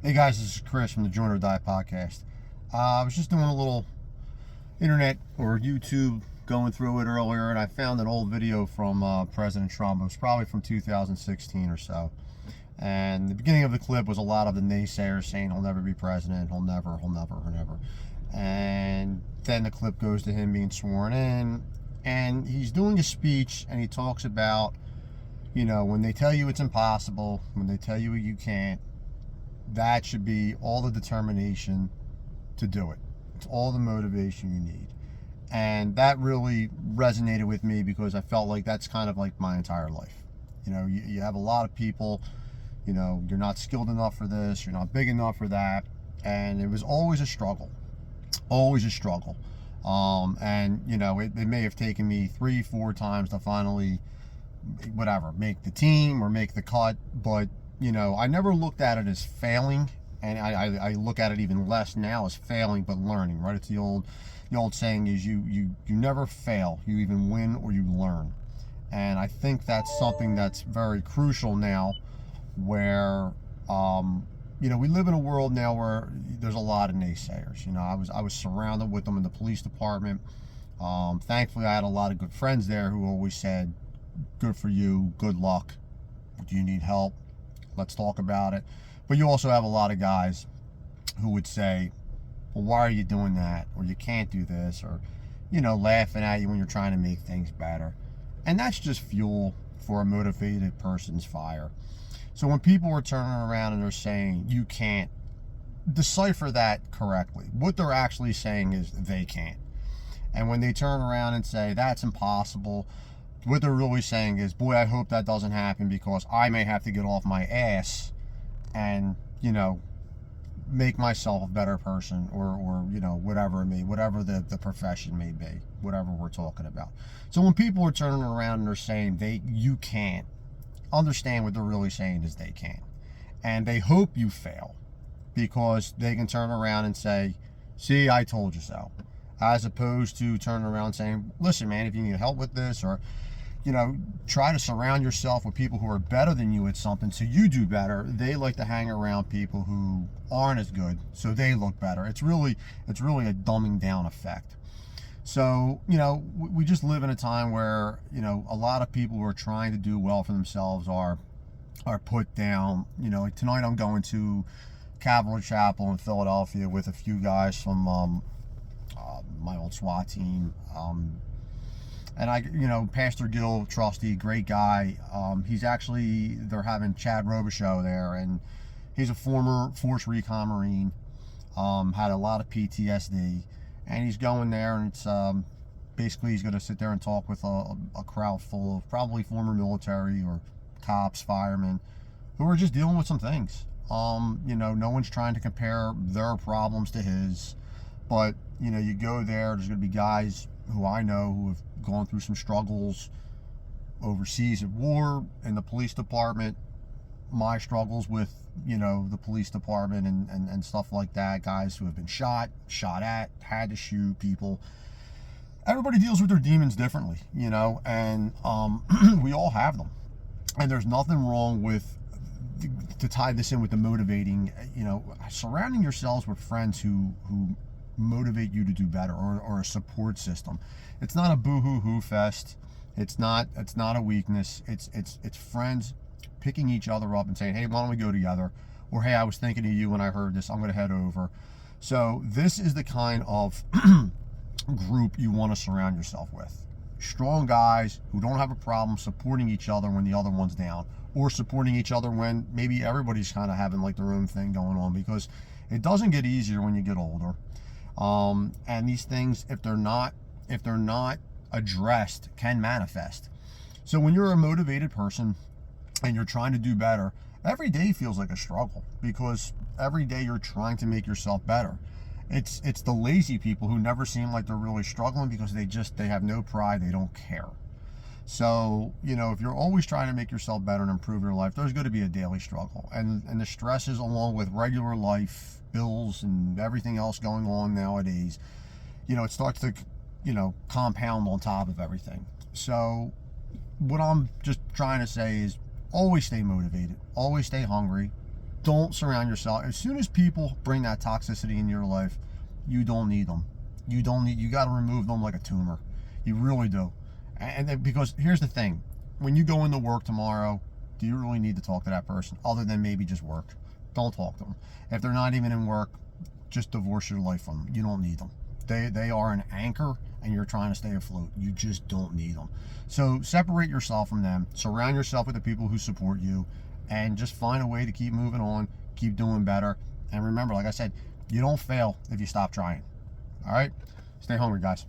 Hey guys, this is Chris from the Join or Die podcast. I was just doing a little internet or YouTube going through it earlier, and I found an old video from President Trump. It was probably from 2016 or so. And the beginning of the clip was a lot of the naysayers saying he'll never be president, he'll never, he'll never. And then the clip goes to him being sworn in, and he's doing a speech, and he talks about, when they tell you it's impossible, when they tell you you can't, that should be all the determination to do it. It's all the motivation you need. And that really resonated with me because I felt like that's kind of like my entire life. You have a lot of people, you're not skilled enough for this, you're not big enough for that. And it was always a struggle, always a struggle. It may have taken me 3-4 times to finally, make the team or make the cut, but I never looked at it as failing, and I look at it even less now as failing, but learning, right? It's the old saying is you never fail, you even win or you learn. And I think that's something that's very crucial now, where we live in a world now where there's a lot of naysayers. I was surrounded with them in the police department. Thankfully, I had a lot of good friends there who always said, "Good for you, good luck. Do you need help? Let's talk about it." But you also have a lot of guys who would say, "Well, why are you doing that?" Or "You can't do this," or laughing at you when you're trying to make things better. And that's just fuel for a motivated person's fire. So when people are turning around and they're saying you can't, decipher that correctly. What they're actually saying is they can't. And when they turn around and say that's impossible, what they're really saying is, boy, I hope that doesn't happen because I may have to get off my ass and, make myself a better person, or whatever the profession may be, whatever we're talking about. So when people are turning around and they're saying you can't, understand what they're really saying is they can't. And they hope you fail because they can turn around and say, "See, I told you so." As opposed to turning around saying, "Listen, man, if you need help with this," or try to surround yourself with people who are better than you at something so you do better. They like to hang around people who aren't as good so they look better. It's really a dumbing down effect. So we just live in a time where a lot of people who are trying to do well for themselves are put down. Like tonight I'm going to Calvary Chapel in Philadelphia with a few guys from my old SWAT team. And Pastor Gill, trustee, great guy. They're having Chad Robichaux there, and he's a former Force Recon Marine, had a lot of PTSD, and he's going there, and it's basically he's going to sit there and talk with a crowd full of probably former military or cops, firemen, who are just dealing with some things. No one's trying to compare their problems to his, but you go there's going to be guys who I know who have gone through some struggles overseas at war, in the police department, my struggles with the police department and stuff like that, guys who have been shot at, had to shoot people. Everybody deals with their demons differently, and we all have them, and there's nothing wrong with, to tie this in with the motivating, surrounding yourselves with friends who motivate you to do better, or a support system. It's not a boo-hoo-hoo fest. It's not a weakness. It's friends picking each other up and saying, "Hey, why don't we go together?" Or, "Hey, I was thinking of you when I heard this. I'm going to head over." So this is the kind of group you want to surround yourself with. Strong guys who don't have a problem supporting each other when the other one's down, or supporting each other when maybe everybody's kind of having like their own thing going on, because it doesn't get easier when you get older. And these things, if they're not addressed, can manifest. So when you're a motivated person and you're trying to do better, every day feels like a struggle, because every day you're trying to make yourself better. It's the lazy people who never seem like they're really struggling because they have no pride, they don't care. So, if you're always trying to make yourself better and improve your life, there's going to be a daily struggle. And the stresses, along with regular life, bills, and everything else going on nowadays, it starts to, compound on top of everything. So what I'm just trying to say is always stay motivated, always stay hungry, don't surround yourself. As soon as people bring that toxicity in your life, you don't need them. You got to remove them like a tumor. You really do. And then, because here's the thing, when you go into work tomorrow, do you really need to talk to that person other than maybe just work? Don't talk to them. If they're not even in work, just divorce your life from them. You don't need them. They are an anchor, and you're trying to stay afloat. You just don't need them. So separate yourself from them. Surround yourself with the people who support you, and just find a way to keep moving on, keep doing better. And remember, like I said, you don't fail if you stop trying. All right? Stay hungry, guys.